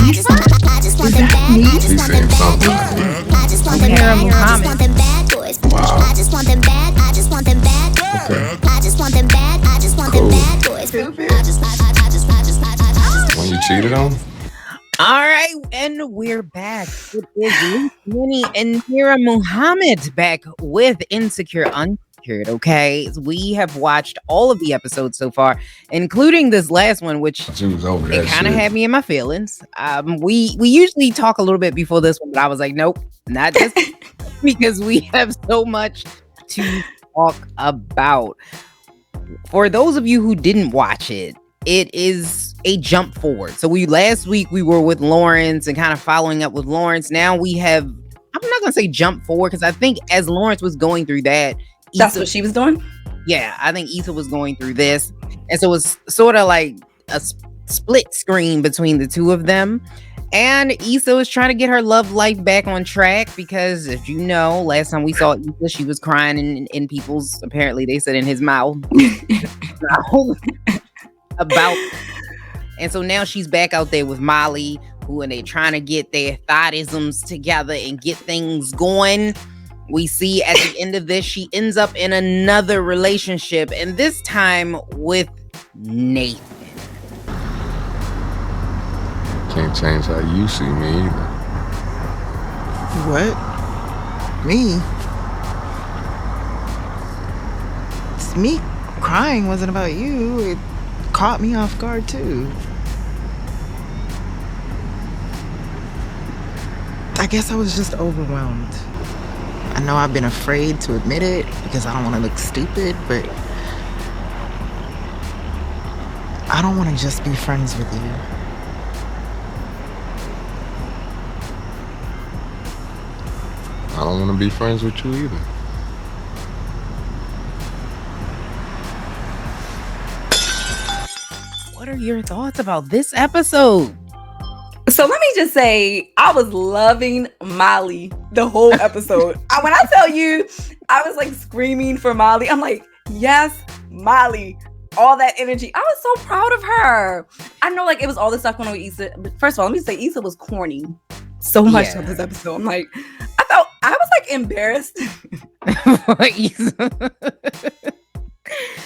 Is that me? He said something. Naira Muhammad. Wow. Cool. When you cheated on him? All right, and we're back. It is Leise Winny Nerra Muhammad back with Unsecured. Okay, we have watched all of the episodes so far, including this last one, which She was over it that kind of shit. had me in my feelings. We usually talk a little bit before this one, but I was like, nope, not this because we have so much to talk about. For those of you who didn't watch it, it is a jump forward. So last week we were with Lawrence and kind of following up with Lawrence. Now we have, I'm not gonna say jump forward because I think as Lawrence was going through that, that's what she was doing. Yeah, I think Issa was going through this, and so it was sort of like a split screen between the two of them. And Issa was trying to get her love life back on track because, if you know, last time we saw Issa, she was crying in people's, apparently they said in his mouth about. And so now she's back out there with Molly, and they're trying to get their thoughtisms together and get things going. We see at the end of this, she ends up in another relationship, and this time with Nathan. Can't change how you see me either. What? Me? It's me crying wasn't about you. It caught me off guard too. I guess I was just overwhelmed. I know I've been afraid to admit it because I don't want to look stupid, but I don't want to just be friends with you. I don't want to be friends with you either. What are your thoughts about this episode? So let me just say, I was loving Molly the whole episode. When I tell you, I was like screaming for Molly. I'm like, yes, Molly. All that energy. I was so proud of her. I know, like, it was all this stuff going on with Issa. But first of all, let me say, Issa was corny so much on this episode. I'm like, I was like embarrassed.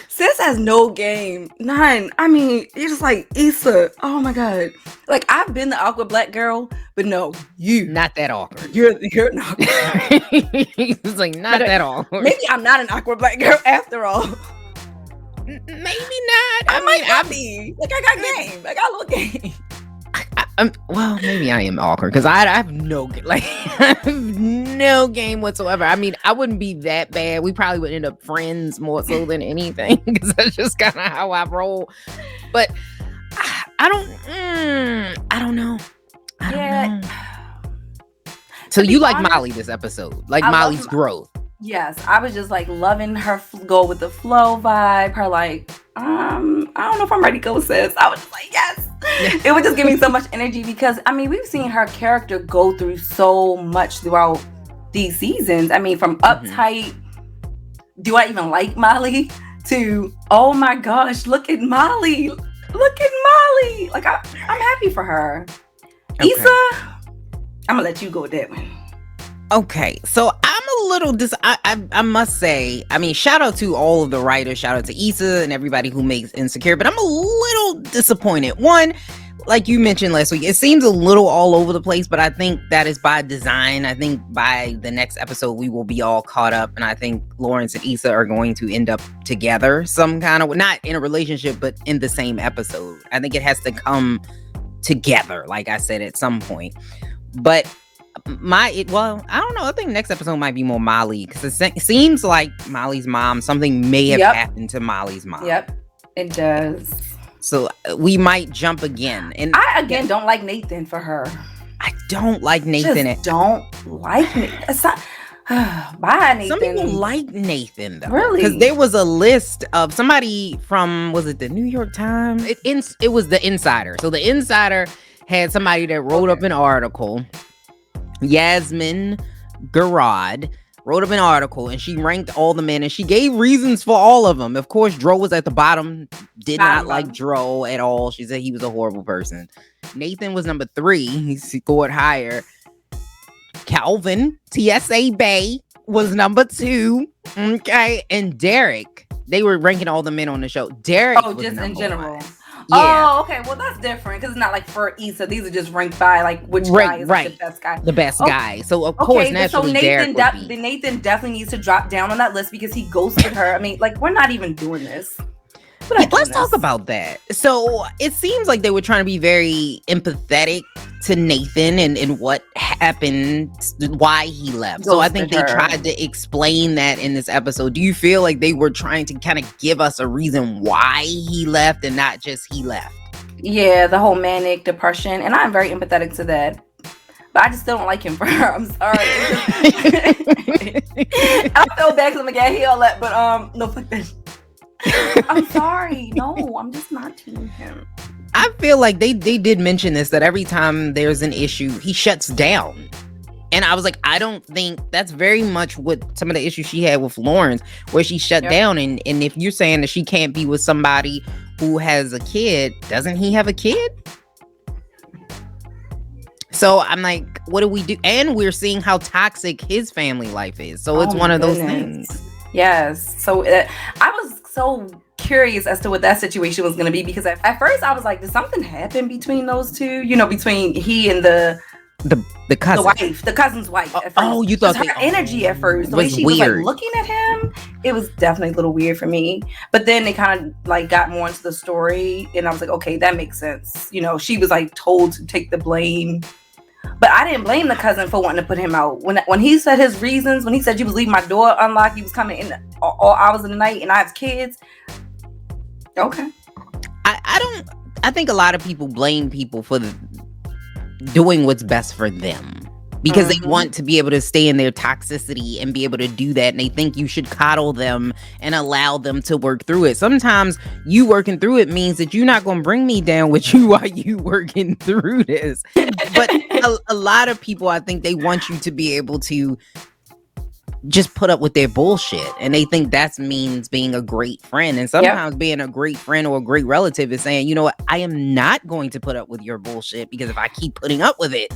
Sis has no game. None. I mean, you're just like, Issa, oh my God. Like, I've been the awkward black girl, but no, you. Not that awkward. You're not. It's like, not that awkward. Maybe I'm not an awkward black girl after all. Maybe not. I might be. Like, I got game. I got a little game. Well, maybe I am awkward because I have no game whatsoever. I mean, I wouldn't be that bad. We probably would end up friends more so than anything because that's just kind of how I roll. But I don't know. I don't know. So you like Molly this episode, like Molly's growth. Yes, I was just like loving her go with the flow vibe. Her like, I don't know if I'm ready to go, sis. I was just like, yes. It would just give me so much energy because I mean we've seen her character go through so much throughout these seasons. I mean, from uptight, do I even like Molly? To oh my gosh, look at Molly. Like I'm happy for her. Okay. Issa, I'm gonna let you go with that one. Okay, so I'm a little I must say, I mean, shout out to all of the writers, shout out to Issa and everybody who makes Unsecured, but I'm a little disappointed. One, like you mentioned last week, it seems a little all over the place, but I think that is by design. I think by the next episode, we will be all caught up, and I think Lawrence and Issa are going to end up together some kind of, not in a relationship, but in the same episode. I think it has to come together, like I said, at some point. But I don't know. I think next episode might be more Molly because it seems like Molly's mom, something may have happened to Molly's mom. Yep, it does. So we might jump again. And I don't like Nathan for her. I don't like Nathan. Just don't like Nathan. It's not. Bye, Nathan. Some people like Nathan though. Really? Because there was a list of somebody from, was it the New York Times? It was the Insider. So the Insider had somebody that wrote up an article. Yasmin Garad wrote up an article and she ranked all the men and she gave reasons for all of them. Of course, Dro was at the bottom. Did not like Dro at all. She said he was a horrible person. Nathan was number 3. He scored higher. Calvin, TSA Bay, was number 2. Okay. And Derek, they were ranking all the men on the show. Derek was just in general. 1. Yeah. Oh, okay. Well, that's different because it's not like for Issa. These are just ranked by like which guy is like, the best guy. The best guy. So of course, naturally, so Nathan definitely needs to drop down on that list because he ghosted her. I mean, like we're not even doing this. Let's talk about that. So it seems like they were trying to be very empathetic to Nathan and what happened, why he left. So I think they tried to explain that in this episode. Do you feel like they were trying to kind of give us a reason why he left and not just he left? Yeah, the whole manic depression. And I'm very empathetic to that. But I just still don't like him for her. I'm sorry. I feel bad because I'm like, yeah, he all that. But no, fuck that. I'm sorry. No, I'm just not teaming him. I feel like they did mention this, that every time there's an issue, he shuts down. And I was like, I don't think that's very much what some of the issues she had with Lawrence, where she shut down. And if you're saying that she can't be with somebody who has a kid, doesn't he have a kid? So I'm like, what do we do? And we're seeing how toxic his family life is. So it's one of those things. Yes. So I was so curious as to what that situation was going to be because at first I was like, did something happen between those two? You know, between he and the cousin, the cousin's wife. At first. Oh, you thought her energy at first, the way she was like looking at him, it was definitely a little weird for me. But then they kind of like got more into the story, and I was like, okay, that makes sense. You know, she was like told to take the blame. But I didn't blame the cousin for wanting to put him out. When he said his reasons, when he said you was leaving my door unlocked, you was coming in all hours of the night, and I have kids. Okay. I think a lot of people blame people for doing what's best for them because they want to be able to stay in their toxicity and be able to do that. And they think you should coddle them and allow them to work through it. Sometimes you working through it means that you're not going to bring me down with you while you working through this. But a lot of people, I think they want you to be able to just put up with their bullshit. And they think that means being a great friend. And sometimes being a great friend or a great relative is saying, you know what, I am not going to put up with your bullshit because if I keep putting up with it,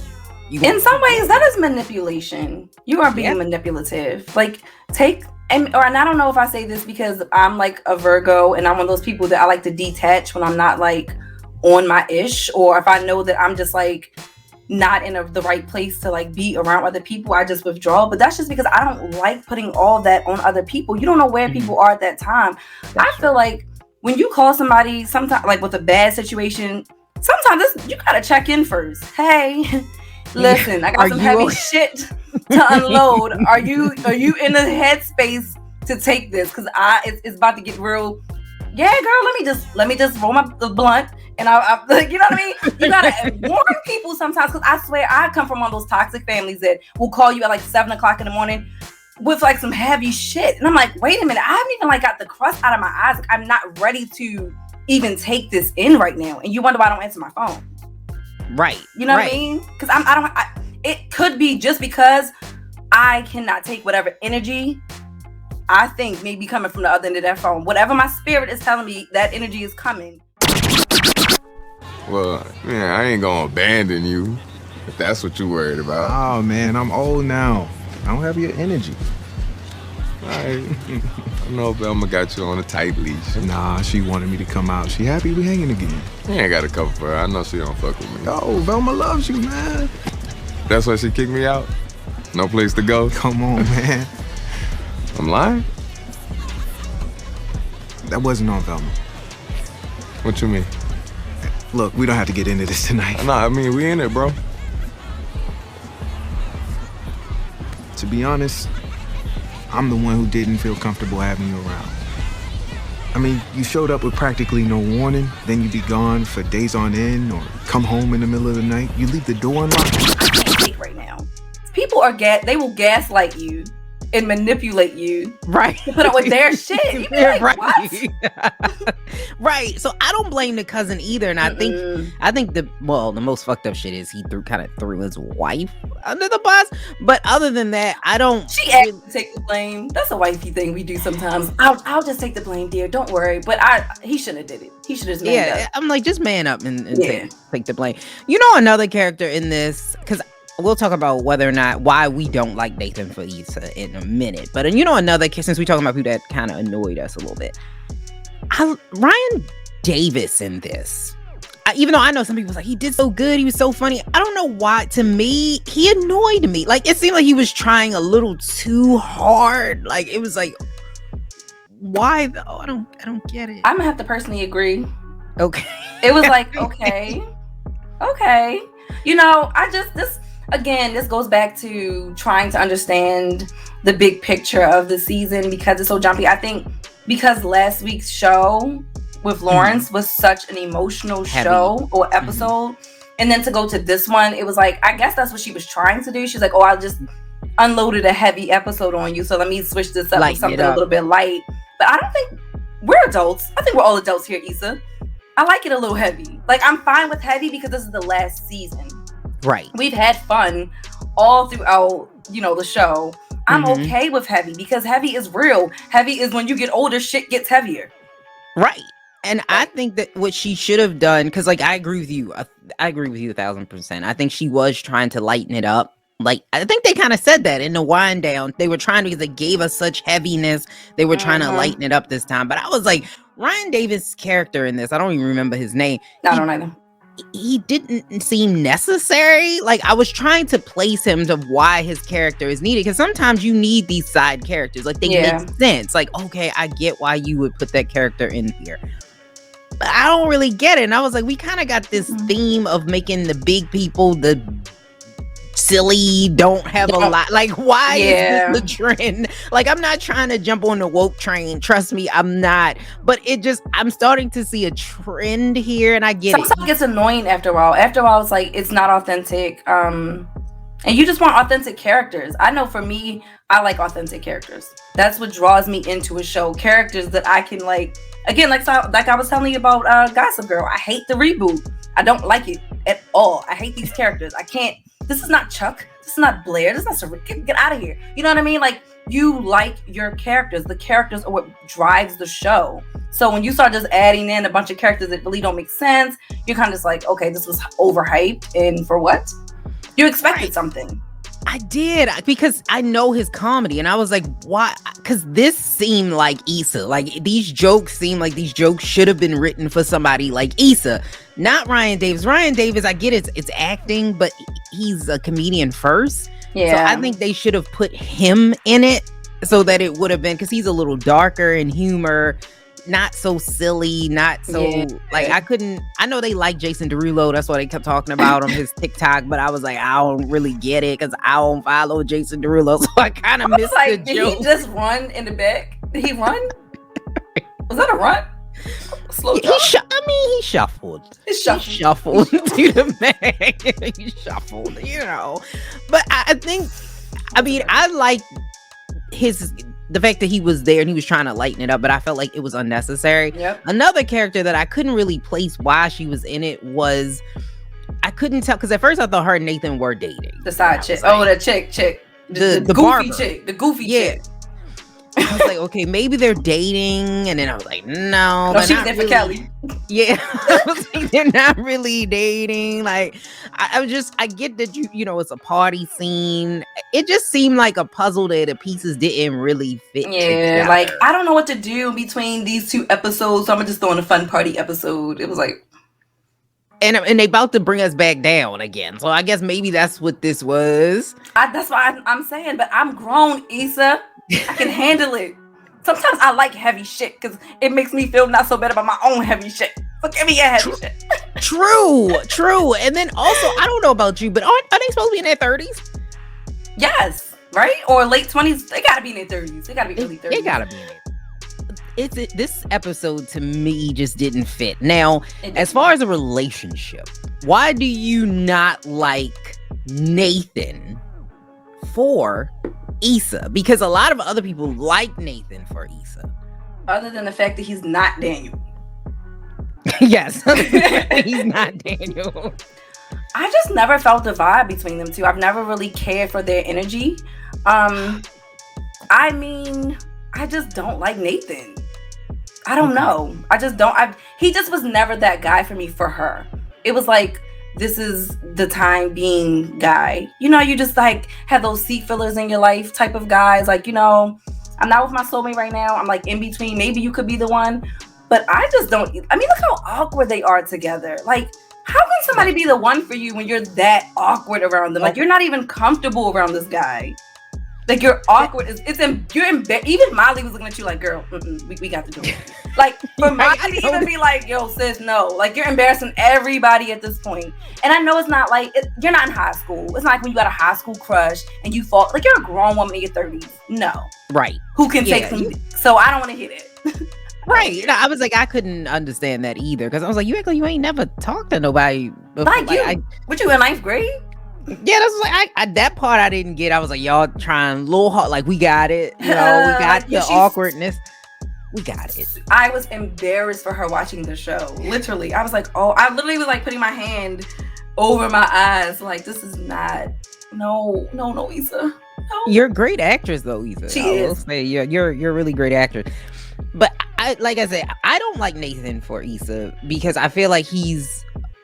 in some ways that is manipulation. You are being manipulative. Like and I don't know if I say this because I'm like a Virgo and I'm one of those people that I like to detach when I'm not like on my ish, or if I know that I'm just like not in the right place to like be around other people, I just withdraw. But that's just because I don't like putting all that on other people. You don't know where people are at that time. I feel like when you call somebody sometimes like with a bad situation, sometimes you gotta check in first. Hey, listen, I got some heavy shit to unload. Are you in the headspace to take this? Because it's about to get real. Yeah, girl, let me just roll the blunt, and I like, you know what I mean? You gotta warn people sometimes, because I swear I come from one of those toxic families that will call you at like 7:00 in the morning with like some heavy shit, and I'm like, wait a minute, I haven't even like got the crust out of my eyes. Like, I'm not ready to even take this in right now, and you wonder why I don't answer my phone. Right. You know what I mean? Because it could be just because I cannot take whatever energy I think may be coming from the other end of that phone. Whatever my spirit is telling me, that energy is coming. Well, man, I ain't gonna abandon you if that's what you're worried about. Oh, man, I'm old now. I don't have your energy. I know Velma got you on a tight leash. Nah, she wanted me to come out. She happy we hanging again. You ain't got to cover for her. I know she don't fuck with me. Oh, Velma loves you, man. That's why she kicked me out? No place to go? Come on, man. I'm lying? That wasn't on Velma. What you mean? Look, we don't have to get into this tonight. Nah, I mean, we in it, bro. To be honest, I'm the one who didn't feel comfortable having you around. I mean, you showed up with practically no warning, then you'd be gone for days on end, or come home in the middle of the night. You leave the door unlocked. I can't take right now. People they will gaslight you and manipulate you right to put up with their shit. You be like, right. what? Right. So I don't blame the cousin either. And I think the most fucked up shit is he kind of threw his wife under the bus. But other than that, I don't. She asked to take the blame. That's a wifey thing we do sometimes. I'll just take the blame, dear. Don't worry. But he shouldn't have did it. He should have just manned up. I'm like, just man up and take the blame. You know, another character in this, because we'll talk about whether or not why we don't like Nathan for Issa in a minute. But you know, another, since we talking about people that kind of annoyed us a little bit, Ryan Davis in this. Even though I know some people was like, he did so good, he was so funny. I don't know why. To me, he annoyed me. Like, it seemed like he was trying a little too hard. Like, it was like, why though? I don't get it. I'm gonna have to personally agree. Okay. It was like, okay. You know, this goes back to trying to understand the big picture of the season because it's so jumpy. I think because last week's show with Lawrence was such an emotional show or episode, and then to go to this one, it was like, I guess that's what she was trying to do. She's like, oh, I just unloaded a heavy episode on you, so let me switch this up with something a little bit light. But I don't think we're adults. I think we're all adults here, Issa. I like it a little heavy. Like, I'm fine with heavy because this is the last season. Right. We've had fun all throughout, the show. I'm okay with heavy because heavy is real. Heavy is when you get older, shit gets heavier. Right. And I think that what she should have done, because like I agree with you. I agree with you 1,000%. I think she was trying to lighten it up. Like, I think they kind of said that in the wind down. They were trying, because they gave us such heaviness. They were trying to lighten it up this time. But I was like, Ryan Davis' character in this, I don't even remember his name. I don't either. He didn't seem necessary. Like, I was trying to place him to why his character is needed, because sometimes you need these side characters. Like, they make sense. Like, okay, I get why you would put that character in here. But I don't really get it. And I was like, we kind of got this theme of making the big people the silly, don't have a lot. Like, why is this the trend? Like, I'm not trying to jump on the woke train. Trust me, I'm not. But I'm starting to see a trend here, and I get it. Sometimes it gets annoying after a while. After a while, it's like, it's not authentic. And you just want authentic characters. I know for me, I like authentic characters. That's what draws me into a show. Characters that I can like. Again, like I was telling you about Gossip Girl. I hate the reboot. I don't like it at all. I hate these characters. I can't. This is not Chuck. This is not Blair. This is not get out of here. You know what I mean? Like, you like your characters. The characters are what drives the show. So when you start just adding in a bunch of characters that really don't make sense, you're kind of just like, okay, this was overhyped, and for what? You expected something. I did, because I know his comedy, and I was like, why? Because this seemed like Issa. Like, these jokes seem like these jokes should have been written for somebody like Issa, not Ryan Davis. Ryan Davis, I get it's acting, but he's a comedian first. Yeah. So I think they should have put him in it so that it would have been, because he's a little darker in humor, not so silly, not so like I know they like Jason Derulo, that's why they kept talking about on his TikTok, but I was like, I don't really get it because I don't follow Jason Derulo, so I kind of missed the joke. Did he just run in the back? Did he run? Was that a run? Slow down. He shuffled. He shuffled to the back. He shuffled, But I think, I like the fact that he was there and he was trying to lighten it up, but I felt like it was unnecessary. Yep. Another character that I couldn't really place why she was in it was, I couldn't tell, because at first I thought her and Nathan were dating. The side chick. The chick. The goofy barber. Chick. The goofy chick. I was like, okay, maybe they're dating, and then I was like, no, she was there for Kelly. Yeah, I was like, they're not really dating. Like, I get that it's a party scene. It just seemed like a puzzle that the pieces didn't really fit. Yeah, together. Like, I don't know what to do between these two episodes, so I'm just throwing a fun party episode. It was like, and they about to bring us back down again. So I guess maybe that's what this was. That's why I'm saying, but I'm grown, Issa. I can handle it. Sometimes I like heavy shit because it makes me feel not so bad about my own heavy shit. So give me a heavy shit. True. And then also, I don't know about you, but are they supposed to be in their 30s? Yes, right? Or late 20s. They gotta be in their 30s. They gotta be early 30s. They gotta be in it. This episode to me just didn't fit. Now, as far as a relationship, why do you not like Nathan for Issa, because a lot of other people like Nathan for Issa. Other than the fact that he's not Daniel. Yes, he's not Daniel. I just never felt a vibe between them two. I've never really cared for their energy. I mean, I just don't like Nathan. I don't know. I just don't. He just was never that guy for me for her. It was like, this is the time being guy. You know, you just like have those seat fillers in your life type of guys. Like, you know, I'm not with my soulmate right now. I'm like in between. Maybe you could be the one. But I just don't. I mean, look how awkward they are together. Like, how can somebody be the one for you when you're that awkward around them? Like, you're not even comfortable around this guy. Like, you're awkward. You're embarrassed. Even Molly was looking at you like, girl, we got to do it. Like, for Molly to even be like, yo, sis, no. Like, you're embarrassing everybody at this point. And I know it's not like, you're not in high school. It's not like when you got a high school crush and you fall. Like, you're a grown woman in your 30s. No. Right. Who can take some. So I don't want to hit it. Right. You know, I was like, I couldn't understand that either. Because I was like, you act like you ain't never talked to nobody before. Like what, you in 9th grade? Yeah, that's like that part I didn't get. I was like, y'all trying a little hard, like we got it, you know, we got the awkwardness, we got it. I was embarrassed for her watching the show. Literally, I was like, oh, I literally was like putting my hand over my eyes, like this is not, no, Issa. No. You're a great actress, though, Issa. She is. Will say you're a really great actress. But like I said, I don't like Nathan for Issa because I feel like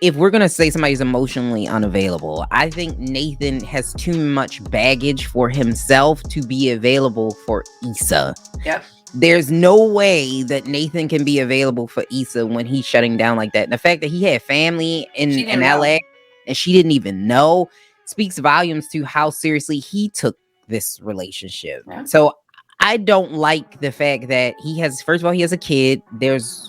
if we're going to say somebody's emotionally unavailable, I think Nathan has too much baggage for himself to be available for Issa. Yep. There's no way that Nathan can be available for Issa when he's shutting down like that. And the fact that he had family in LA and she didn't even know speaks volumes to how seriously he took this relationship. Yeah. So I don't like the fact that first of all, he has a kid.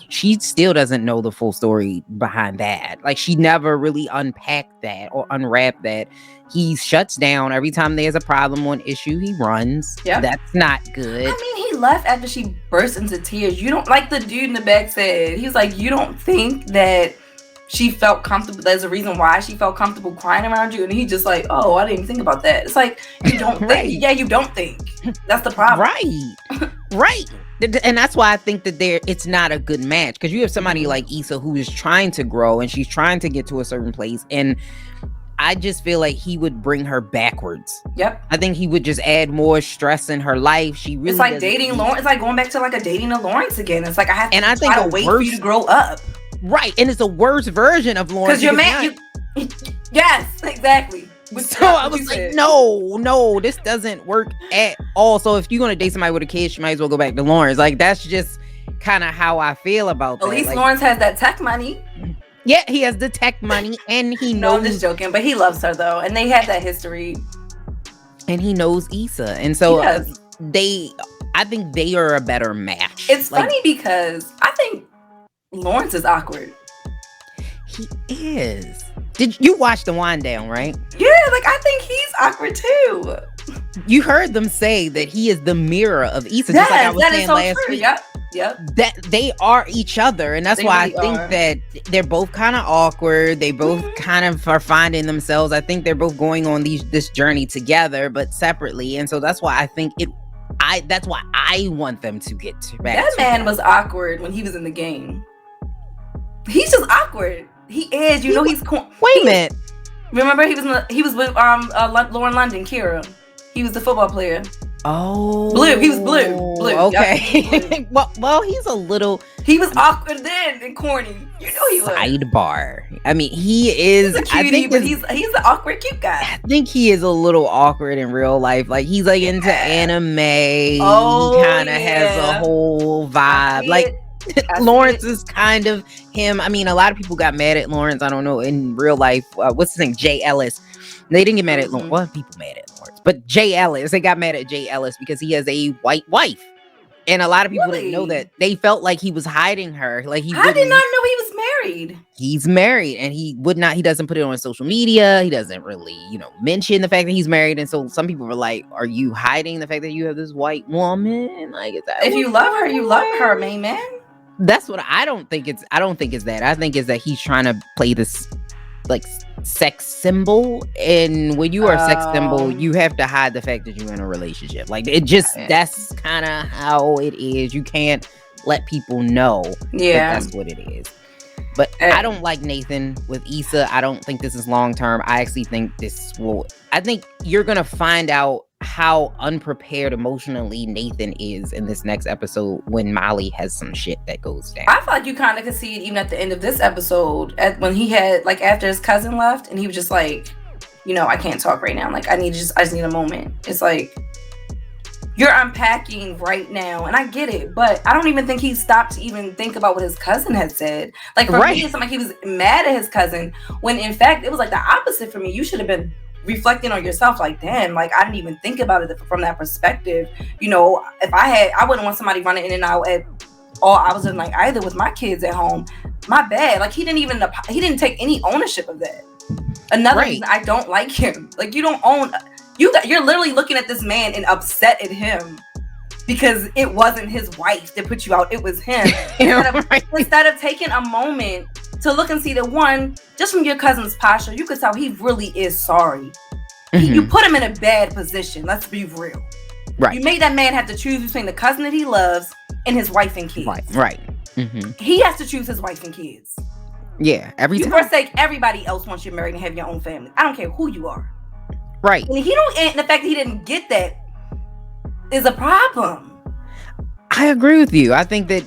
She still doesn't know the full story behind that. Like, she never really unpacked that or unwrapped that. He shuts down every time there's a problem or an issue. He runs. Yep. That's not good. I mean, he left after she burst into tears. You don't, like the dude in the back said, he's like, you don't think that she felt comfortable. There's a reason why she felt comfortable crying around you. And he just like, oh, I didn't even think about that. It's like, you don't right. think. Yeah, you don't think. That's the problem. Right. And that's why I think that it's not a good match. Because you have somebody like Issa who is trying to grow and she's trying to get to a certain place. And I just feel like he would bring her backwards. Yep. I think he would just add more stress in her life. She really It's like dating Lawrence. It's like going back to like a dating a Lawrence again. It's like I have to try to wait for you to grow up. Right, and it's a worse version of Lawrence. Because your man, yes, exactly. So I was like, no, this doesn't work at all. So if you're gonna date somebody with a kid, you might as well go back to Lawrence. Like, that's just kind of how I feel about that. At least like, Lawrence has that tech money. Yeah, he has the tech money, and he knows. No, I'm just joking, but he loves her though, and they had that history. And he knows Issa, and so I think they are a better match. It's funny because I think Lawrence is awkward. He is. Did you watch the wind down, right? Yeah, like I think he's awkward too. You heard them say that he is the mirror of Issa, yes, just like I was saying so last true. week. Yep. That they are each other, and that's why I think that they're both kind of awkward. They both kind of are finding themselves. I think they're both going on this journey together, but separately, and so that's why I think that's why I want them to get back. That man was awkward when he was in the game. He's just awkward. He is. You know he's. Wait a minute. Remember he was with Lauren London, Kira. He was the football player. Oh, blue. He was blue. Okay. Yep, blue. well, he's a little. He was awkward then and corny. You know he was. Sidebar. I mean, he is. He's a cutie, I think but he's an awkward cute guy. I think he is a little awkward in real life. Like, he's like into anime. Oh, he kind of has a whole vibe. Like, Lawrence is kind of him. I mean, a lot of people got mad at Lawrence. I don't know in real life. What's his name? Jay Ellis. They didn't get mad at Lawrence. Well, people mad at Lawrence, but Jay Ellis. They got mad at Jay Ellis because he has a white wife, and a lot of people didn't know that. They felt like he was hiding her. Like I did not know he was married. He's married, and he would not. He doesn't put it on social media. He doesn't really, mention the fact that he's married. And so some people were like, "Are you hiding the fact that you have this white woman? Like, is that if you love her, you love her, main man." That's what I don't think it's that. I think it's that he's trying to play this like sex symbol, and when you are a sex symbol, you have to hide the fact that you're in a relationship. Like it just that's kind of how it is. You can't let people know that that's what it is. But I don't like Nathan with Issa. I don't think this is long term. I actually think I think you're gonna find out how unprepared emotionally Nathan is in this next episode when Molly has some shit that goes down. I feel like you kind of could see it even at the end of this episode, when he had like after his cousin left, and he was just like, I can't talk right now. Like I just need a moment. It's like, you're unpacking right now, and I get it, but I don't even think he stopped to even think about what his cousin had said. Like for me, it's like he was mad at his cousin, when in fact it was like the opposite for me. You should have been reflecting on yourself, like, damn, like I didn't even think about it from that perspective. If I wouldn't want somebody running in and out at all hours of the night either with my kids at home. My bad. Like he didn't take any ownership of that. Another reason I don't like him. Like you don't own. You're literally looking at this man and upset at him because it wasn't his wife that put you out. It was him. Instead of taking a moment to look and see that, one, just from your cousin's posture, you could tell he really is sorry. Mm-hmm. You put him in a bad position. Let's be real. Right. You made that man have to choose between the cousin that he loves and his wife and kids. Right. Mm-hmm. He has to choose his wife and kids. Yeah. You forsake everybody else once you're married and have your own family. I don't care who you are. Right. And the fact that he didn't get that is a problem. I agree with you. I think that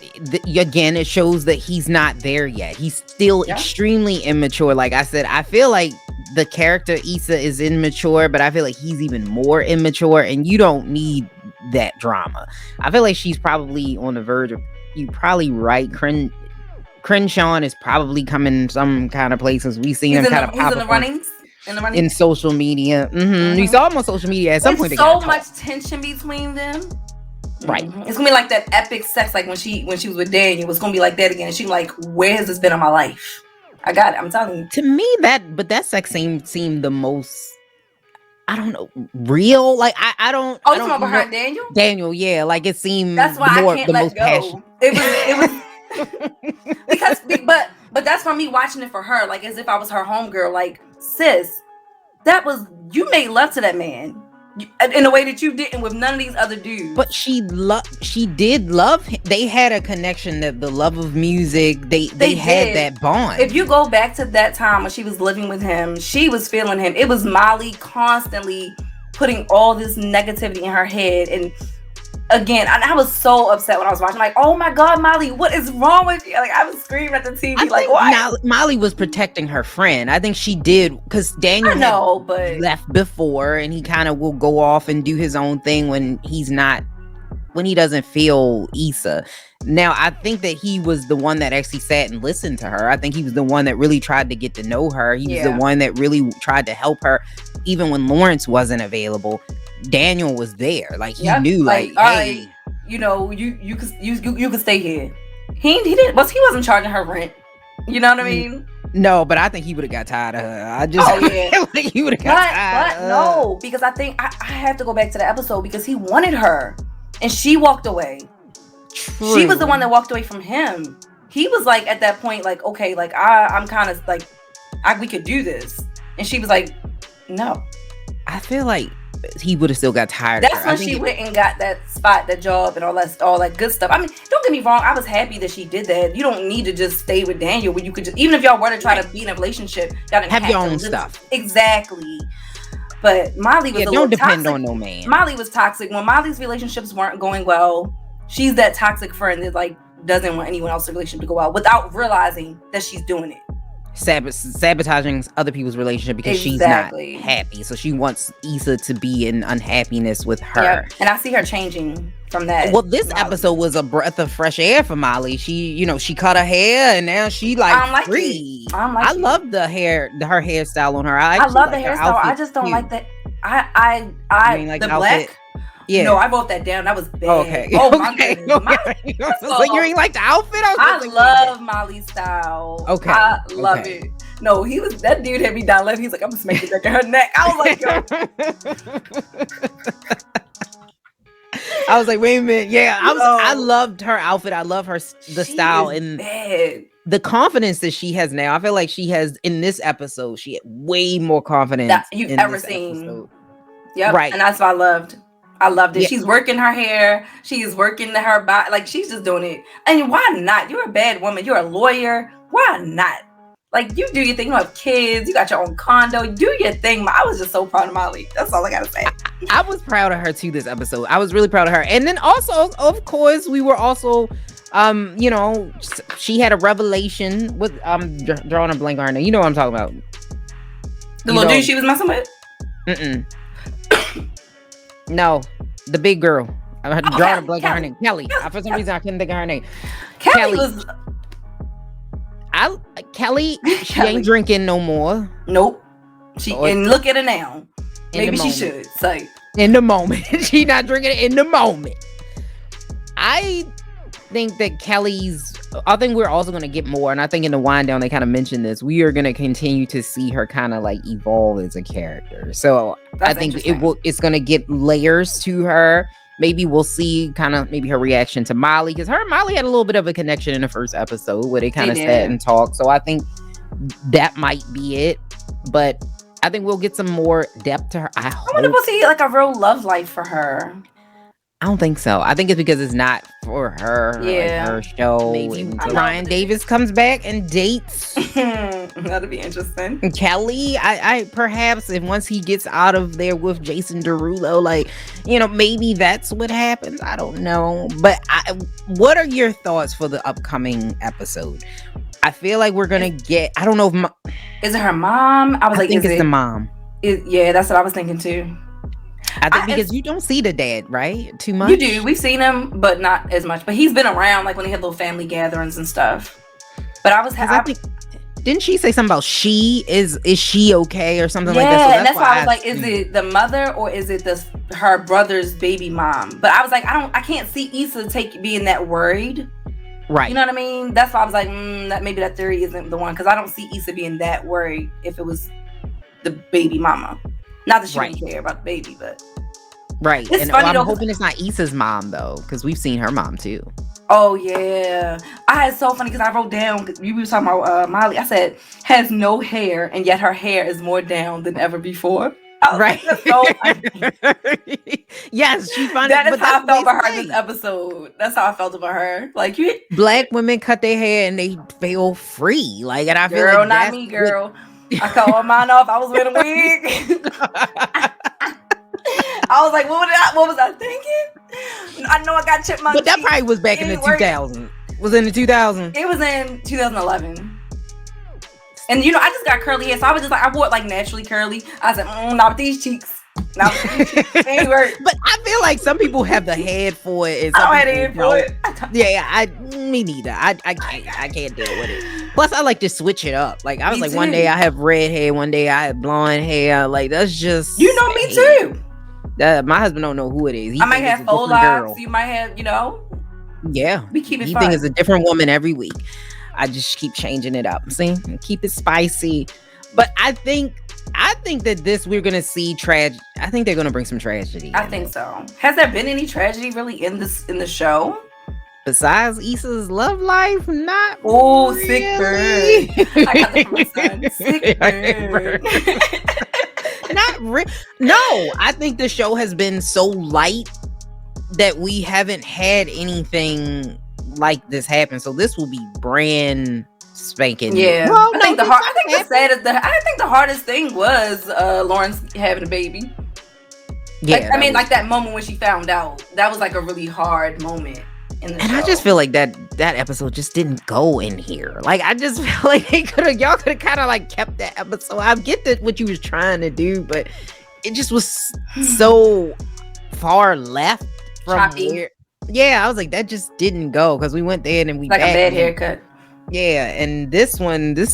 again, it shows that he's not there yet. He's still extremely immature. Like I said, I feel like the character Issa is immature, but I feel like he's even more immature, and you don't need that drama. I feel like she's probably on the verge of, you're probably right. Crenshaw is probably coming some kind of places. We seen him kind of pop up in social media. Mm-hmm. We saw him on social media at some point. So much tension between them. Right. Mm-hmm. It's gonna be like that epic sex, like when she was with Daniel. It's gonna be like that again. And she like, where has this been in my life? I got it. I'm telling you. To me, that sex seemed the most, I don't know, real. Like I don't. Oh, you talking about behind Daniel? Daniel, yeah. Like it seemed. That's why I can't let go. Passion. It was because, but that's for me watching it for her, like as if I was her homegirl. Like, sis, you made love to that man in a way that you didn't with none of these other dudes. But she did love him. They had a connection, that the love of music. They had that bond. If you go back to that time when she was living with him, she was feeling him. It was Molly constantly putting all this negativity in her head. And again, I was so upset when I was watching. Like, oh my God, Molly, what is wrong with you? Like, I was screaming at the TV. Like, why? Molly was protecting her friend. I think she did, because Daniel left before, and he kind of will go off and do his own thing when he doesn't feel Issa. Now, I think that he was the one that actually sat and listened to her. I think he was the one that really tried to get to know her. He was the one that really tried to help her, even when Lawrence wasn't available. Daniel was there. Like he knew, like, hey, you could stay here. He didn't. He wasn't charging her rent. You know what I mean? No, but I think he would have got tired of her. I just feel like he would have got tired. But no, because I think I have to go back to the episode, because he wanted her, and she walked away. True. She was the one that walked away from him. He was like at that point, like, okay, like I'm kind of like, we could do this, and she was like, no. I feel like he would have still got tired. That's when she went and got that spot, that job, and all that good stuff. I mean, don't get me wrong. I was happy that she did that. You don't need to just stay with Daniel, when you could just, even if y'all were to try to be in a relationship, y'all didn't have your own stuff. Exactly. But Molly was don't depend on no man. Molly was toxic. When Molly's relationships weren't going well, she's that toxic friend that like doesn't want anyone else's relationship to go well without realizing that she's doing it. Sabotaging other people's relationship because she's not happy. So she wants Issa to be in unhappiness with her. Yep. And I see her changing from that. Well, this episode was a breath of fresh air for Molly. She she cut her hair, and now she like free. I love her hairstyle on her. I love the hairstyle. I just don't like that. I like the black. Yeah. No, I wrote that down. That was bad. Okay. Oh my goodness. You ain't like the outfit? I love Molly's style. Okay. I love it. No, that dude had me down left. He's like, I'm just making it her neck. I was like, yo. I was like, wait a minute. Yeah, I loved her outfit. I love the style. And bad. the confidence that she has now, I feel like she has in this episode, she had way more confidence that you've in ever this seen. episode. Yep. Right. And that's what I loved. I loved it. Yeah. She's working her hair. She's working her body. Like, she's just doing it. And why not? You're a bad woman. You're a lawyer. Why not? Like, you do your thing. You have kids. You got your own condo. Do your thing. I was just so proud of Molly. That's all I gotta say. I was proud of her too this episode. I was really proud of her. And then also, of course, we were also you know, she had a revelation with drawing a blank on her name. You know what I'm talking about. The little dude she was messing with? No, the big girl. I'm drawing a blank on her Kelly. name. Kelly. For some reason, I couldn't think of her name. Kelly was... Kelly, she Kelly. ain't drinking no more. Nope. And look at her now. Maybe she should. Say. In the moment. She not drinking it in the moment. I think that I think we're also going to get more, and I think in the wind down they kind of mentioned this. We are going to continue to see her kind of like evolve as a character. So I think it's going to get layers to her. Maybe we'll see kind of maybe her reaction to Molly, because her and Molly had a little bit of a connection in the first episode where they kind of sat and talked. So I think that might be it, but I think we'll get some more depth to her. I wonder if we'll see like a real love life for her. I don't think so. I think it's because it's not for her, yeah, like her show. Maybe Ryan Davis comes back and dates. That'll be interesting. Kelly, I perhaps if once he gets out of there with Jason Derulo, like, you know, maybe that's what happens. I don't know. But what are your thoughts for the upcoming episode? I feel like we're gonna get. I don't know if is it her mom? I think it's the mom. Yeah, that's what I was thinking too. I think because you don't see the dad, right? Too much. You do. We've seen him, but not as much. But he's been around, like when they had little family gatherings and stuff. But didn't she say something about is she okay or something like that? Yeah, so and that's why I was like, is it the mother or is it her brother's baby mom? But I was like, I can't see Issa being that worried. Right. You know what I mean? That's why I was like, that maybe that theory isn't the one, because I don't see Issa being that worried if it was the baby mama. Not that she wouldn't care about the baby, but right. It's and funny, I'm hoping it's not Issa's mom though, because we've seen her mom too. Oh yeah, it's so funny because I wrote down, you were talking about Molly. I said has no hair, and yet her hair is more down than ever before. Right. Yes, she found that is how I felt about her this episode. That's how I felt about her. Like, black women cut their hair and they feel free. Like, and I feel like not me, girl. I cut all mine off. I was wearing a wig. I was like, what was I thinking? I know I got chipmunk. But that probably was back in the 2000s. Was it in the 2000s? It was in 2011. And you know, I just got curly hair, so I was just like, I wore it like naturally curly. I said, not with these cheeks. Not with these cheeks. Ain't work. But I feel like some people have the head for it. And I don't have the head for it. Yeah, me neither. I can't deal with it. Plus, I like to switch it up. Like, I was one day I have red hair, one day I have blonde hair. Like, that's just... You know me too. My husband don't know who it is. I might have faux locks. You might have, you know. Yeah. We keep it You fun. think it's a different woman every week. I just keep changing it up. See? Keep it spicy. But I think that we're gonna see tragedy. I think they're gonna bring some tragedy. I think so. Has there been any tragedy really in the show? Besides Issa's love life? Not really. Sick burn. I got that from my son. Sick burn. No, I think the show has been so light that we haven't had anything like this happen. So this will be brand spanking. Yeah. Well, I think the hardest thing was Lawrence having a baby. Yeah. Like that moment when she found out. That was like a really hard moment in the show. I just feel like that episode just didn't go in here. Like, I just feel like y'all could have kind of like kept that episode. I get that what you was trying to do, but it just was so far left from where. Yeah, I was like, that just didn't go, because we went there and then we like a bad haircut. Yeah, and this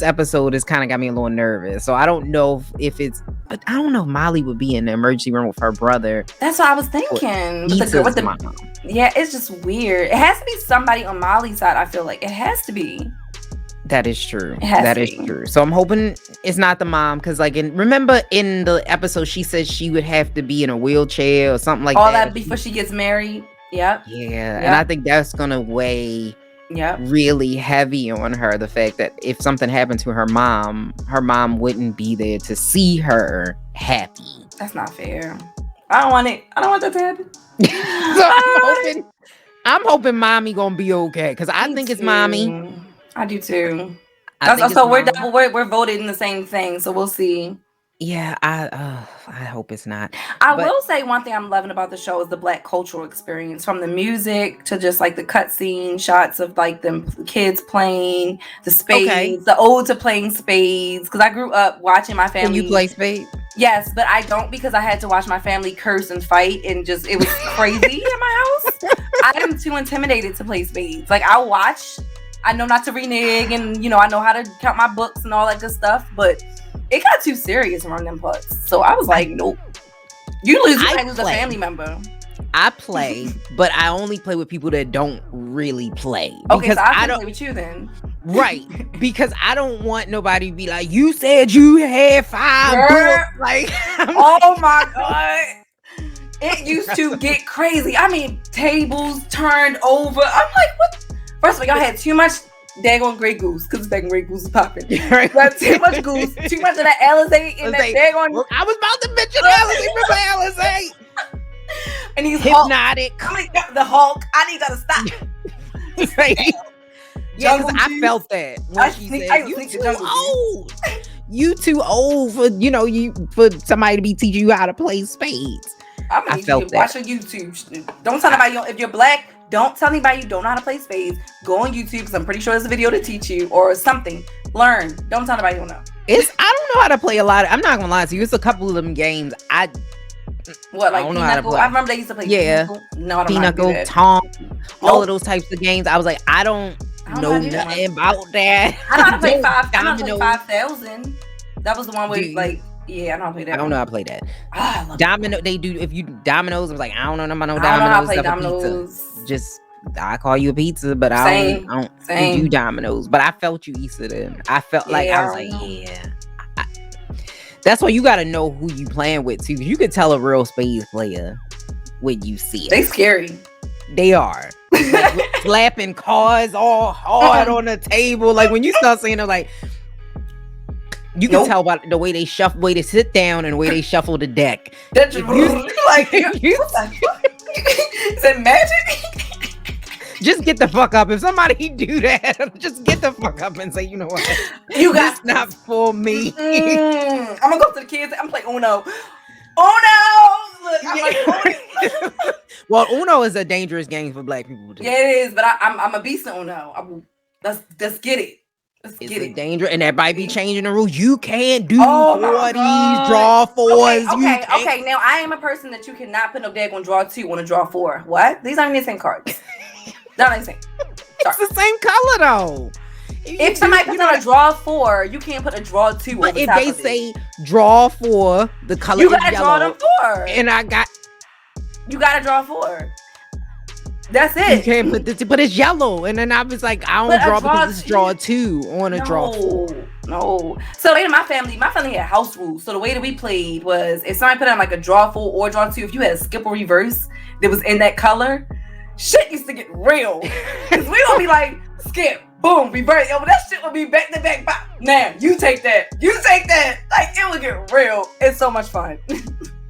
episode has kind of got me a little nervous. So I don't know if it's, but I don't know if Molly would be in the emergency room with her brother. That's what I was thinking. With the mom. Yeah, it's just weird. It has to be somebody on Molly's side. I feel like it has to be. That is true. That is true. So I'm hoping it's not the mom, because remember in the episode she said she would have to be in a wheelchair or something like that. All that before she gets married. Yep. Yeah, and I think that's gonna weigh Yep. really heavy on her. The fact that if something happened to her mom wouldn't be there to see her happy. That's not fair. I don't want it. I don't want that to happen. So I'm hoping mommy gonna be okay, because I think it's mommy. I do too. So we're voted in the same thing, so we'll see. Yeah, I hope it's not. I will say one thing I'm loving about the show is the Black cultural experience, from the music to just like the cutscene shots of like them kids playing the spades, the ode to playing spades. Because I grew up watching my family. Can you play spades? Yes, but I don't, because I had to watch my family curse and fight, and just it was crazy in my house. I am too intimidated to play spades. Like I'll watch. I know not to renege, and I know how to count my books and all that good stuff, but it got too serious around them putts. So I was like, nope. You lose a family member. I play, but I only play with people that don't really play. Okay, so I don't play with you then. Right. Because I don't want nobody to be like, you said you had 5 books. Like, oh my God. It used to get crazy. I mean, tables turned over. I'm like, what? First of all, y'all had too much daggone Grey Goose, because daggone Grey Goose is popping. Right. Too much goose, too much of that Alizé in that daggone. I was about to mention Alizé. Remember Alizé? And he's hypnotic. The Hulk. I need y'all to stop. Right. Yeah, because I felt that when she said, "You too old. You too old for for somebody to be teaching you how to play spades." I felt that. Watch on YouTube. Don't tell anybody if you're Black. Don't tell anybody you don't know how to play spades. Go on YouTube, because I'm pretty sure there's a video to teach you or something. Learn. Don't tell anybody you don't know. I don't know how to play a lot. I'm not gonna lie to you. It's a couple of them games. I don't know how to play. I remember they used to play. Yeah. Pinochle. No, I don't Pinochle, know Tom, all of those types of games. I was like, I don't know nothing about that. I know how to play 5,000. That was the one where yeah, I don't play that. I don't know how to play that. Domino, they do. If you dominoes, I was like, I don't know about no dominoes. I don't know how to play dominoes. Just I call you a pizza, but I don't do dominoes. But I felt you, Issa. Then I felt like I was like, yeah. That's why you got to know who you playing with too. You could tell a real spades player when you see it. They scary. They are. Like, slapping cards all hard on the table. Like when you start saying it, like. You can tell by the way they shuffle, way they sit down, and the way they shuffle the deck. That's like, is it magic? Just get the fuck up. If somebody do that, just get the fuck up and say, you know what? You got this not for me. I'm gonna go to the kids. I'm playing Uno. Look, I'm like, well, Uno is a dangerous game for Black people to do. Yeah, it is. But I'm a beast at Uno. Let's get it. It's a danger, and that might be changing the rules. You can't do 40s, draw 4s. Okay. Now I am a person that you cannot put no daggone draw 2 on a draw 4. What? These aren't even the same cards. Not the same. It's the same color though. If somebody puts on a draw 4, you can't put a draw 2 on the top of it. If they say draw 4, the color you is gotta yellow. Draw them 4. And you gotta draw 4. That's it. You can't put this, but it's yellow. And then I was like, I don't draw because it's draw 2 on a draw 4. No. So in my family had house rules. So the way that we played was, if somebody put on like a draw 4 or draw 2, if you had a skip or reverse that was in that color, shit used to get real. Because we don't be like, skip, boom, reverse. Yo, that shit would be back to back. Now, you take that. Like, it would get real. It's so much fun.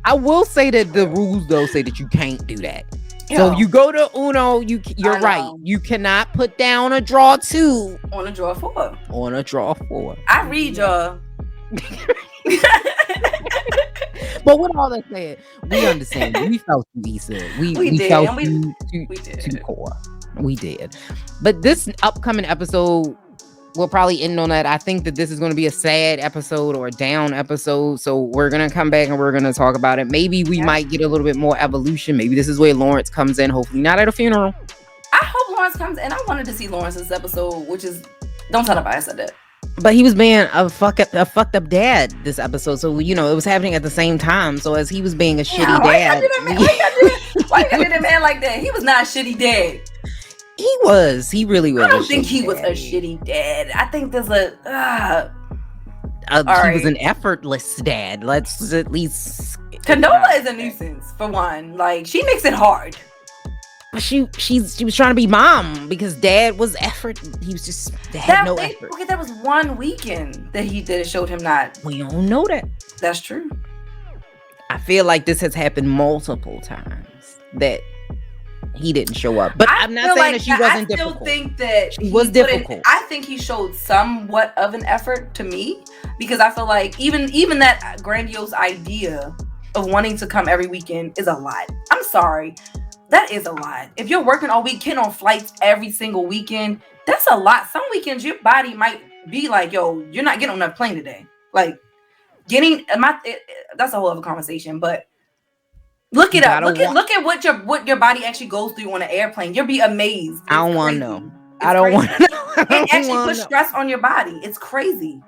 I will say that the rules, though, say that you can't do that. So if you go to Uno, you're right. You cannot put down a draw 2 on a draw 4. I read y'all. But with all that said, we understand. We felt you, Issa. We felt you to core. We did. But this upcoming episode, we'll probably end on that. I think that this is going to be a sad episode or a down episode. So we're going to come back and we're going to talk about it. Maybe we might get a little bit more evolution. Maybe this is where Lawrence comes in. Hopefully not at a funeral. I hope Lawrence comes in. I wanted to see Lawrence this episode, which is, don't tell nobody I said that. But he was being a fucked up dad this episode. So, it was happening at the same time. So as he was being a shitty dad. Why you gotta do that man like that? He was not a shitty dad. He was. He really was. I don't think he was a shitty dad. I think there's he was an effortless dad. Let's at least. Condola is a nuisance, for one. Like, she makes it hard. But she was trying to be mom because dad was effort. He was just had no effort. Okay, that was one weekend that he did. It showed him not. We don't know that. That's true. I feel like this has happened multiple times that he didn't show up. But I'm not saying that she wasn't difficult. I still think that she was difficult. I think he showed somewhat of an effort to me because I feel like even that grandiose idea of wanting to come every weekend is a lot. I'm sorry. That is a lot. If you're working all weekend on flights every single weekend, that's a lot. Some weekends your body might be like, yo, you're not getting on that plane today. Like that's a whole other conversation, but look it up. Look at what your body actually goes through on an airplane. You'll be amazed. I don't want to know. I don't want to know. It actually puts stress on your body. It's crazy.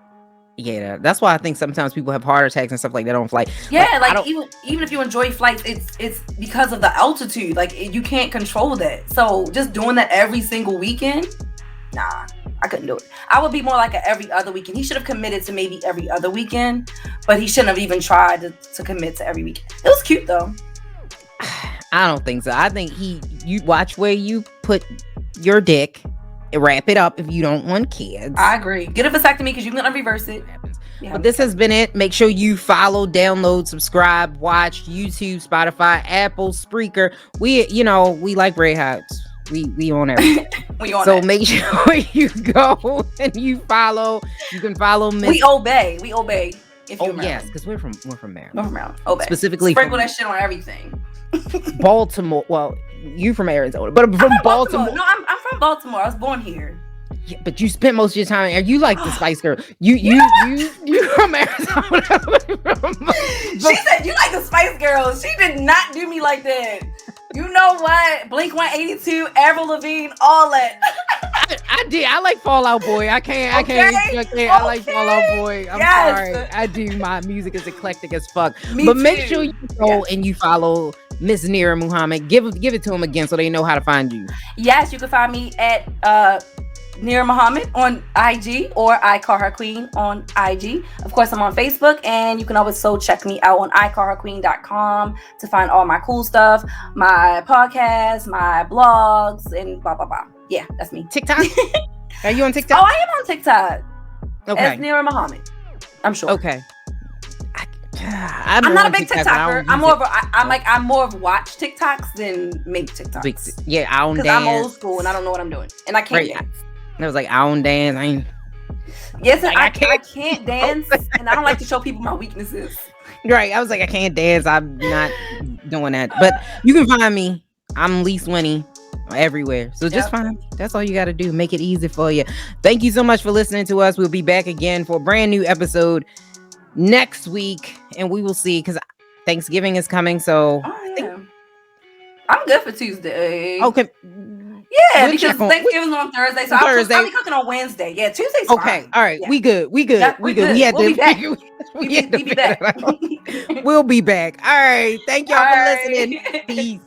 Yeah, that's why I think sometimes people have heart attacks and stuff like that on flight. Yeah, like even if you enjoy flights, it's because of the altitude. Like you can't control that. So just doing that every single weekend, nah, I couldn't do it. I would be more like a every other weekend. He should have committed to maybe every other weekend, but he shouldn't have even tried to commit to every weekend. It was cute though. I don't think so. I think you watch where you put your dick. Wrap it up if you don't want kids. I agree. Get a vasectomy because you're gonna reverse it. Yeah. But this has been it. Make sure you follow, download, subscribe, watch YouTube, Spotify, Apple, Spreaker. We like Red Hots. We on everything. So make sure you go and you follow. You can follow Miss. We obey. If yes, because we're from Maryland. We're from Maryland. Obey. Specifically, sprinkle that shit on everything. Baltimore. Well, you from Arizona, but I'm from Baltimore. No, I'm from Baltimore. I was born here. Yeah, but you spent most of your time. Are you like the Spice Girl? You from Arizona? She said you like the Spice Girls. She did not do me like that. You know what? Blink 182, Avril Lavigne, all that. I did. I like Fall Out Boy. I can't. I like Fall Out Boy. I'm sorry. I do. My music is eclectic as fuck. But make sure you go and you follow Miss Nerra Muhammad. Give it to him again so they know how to find you. Yes, you can find me at Nerra Muhammad on IG or I Call Her Queen on IG. Of course, I'm on Facebook, and you can also check me out on iCallHerQueen.com to find all my cool stuff, my podcasts, my blogs, and blah blah blah. Yeah, that's me. TikTok? Are you on TikTok? Oh, I am on TikTok. Okay. As Nerra Muhammad. I'm sure. Okay. I'm not a big TikToker. I'm more of watch TikToks than make TikToks. Yeah, I don't dance. Because I'm old school and I don't know what I'm doing, and I can't dance. I was like, I don't dance. Yes, I can't dance, and I don't like to show people my weaknesses. Right. I was like, I can't dance. I'm not doing that. But you can find me. I'm Leise Winny everywhere. So just find me. That's all you got to do. Make it easy for you. Thank you so much for listening to us. We'll be back again for a brand new episode next week, and we will see, because Thanksgiving is coming. So I'm good for Tuesday. Okay. Yeah, because Thanksgiving's on Thursday, so I'll be cooking on Wednesday. Yeah, Tuesday's fine. Okay, all right, yeah. We good. Yep, we good. We'll be back. We'll be back. We'll be back. All right, thank y'all for listening. Peace.